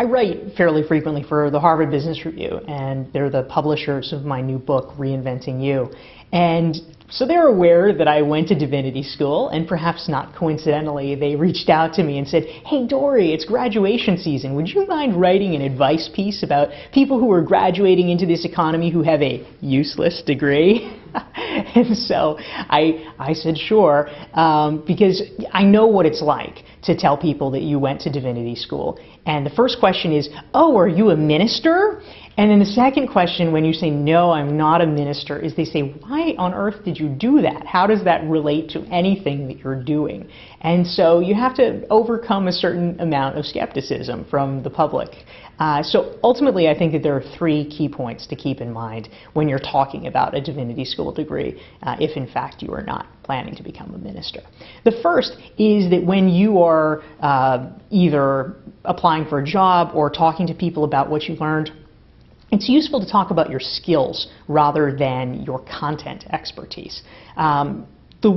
I write fairly frequently for the Harvard Business Review, and they're the publishers of my new book, Reinventing You. And so they're aware that I went to Divinity School, and perhaps not coincidentally, they reached out to me and said, "Hey Dorie, it's graduation season. Would you mind writing an advice piece about people who are graduating into this economy who have a useless degree?" And so I said sure, because I know what it's like to tell people that you went to Divinity School. And the first question is, "Oh, are you a minister?" And then the second question, when you say, "No, I'm not a minister," is they say, "Why on earth did you do that? How does that relate to anything that you're doing?" And so you have to overcome a certain amount of skepticism from the public. So ultimately, I think that there are three key points to keep in mind when you're talking about a Divinity School degree, if in fact you are not planning to become a minister. The first is that when you are either applying for a job or talking to people about what you learned, it's useful to talk about your skills rather than your content expertise. The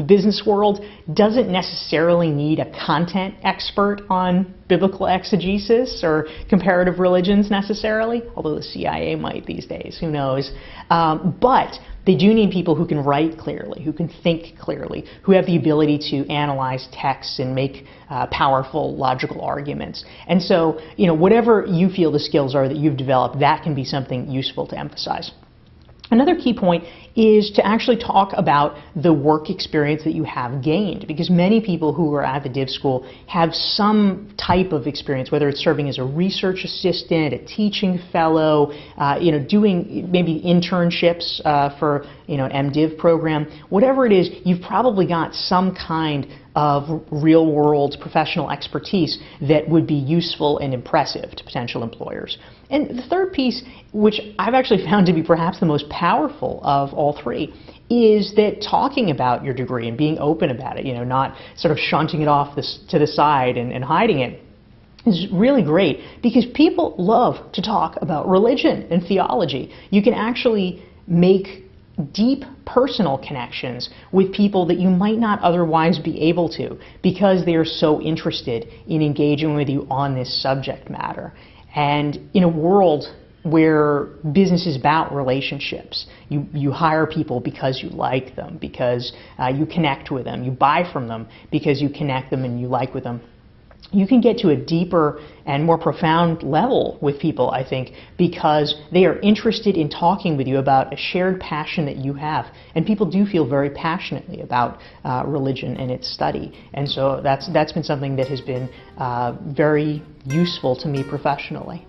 business world doesn't necessarily need a content expert on biblical exegesis or comparative religions necessarily, although the CIA might these days, who knows. But they do need people who can write clearly, who can think clearly, who have the ability to analyze texts and make powerful logical arguments. And so, whatever you feel the skills are that you've developed, that can be something useful to emphasize. Another key point is to actually talk about the work experience that you have gained, because many people who are at the Div School have some type of experience, whether it's serving as a research assistant, a teaching fellow, doing maybe internships for an MDiv program. Whatever it is, you've probably got some kind of real-world professional expertise that would be useful and impressive to potential employers. And the third piece, which I've actually found to be perhaps the most powerful of all three, is that talking about your degree and being open about it, not sort of shunting it off to the side and hiding it, is really great, because people love to talk about religion and theology. You can actually make deep personal connections with people that you might not otherwise be able to, because they are so interested in engaging with you on this subject matter. And in a world where business is about relationships, you hire people because you like them, because you connect with them, you buy from them because you connect them and you like with them. You can get to a deeper and more profound level with people, I think, because they are interested in talking with you about a shared passion that you have. And people do feel very passionately about religion and its study. And so that's been something that has been very useful to me professionally.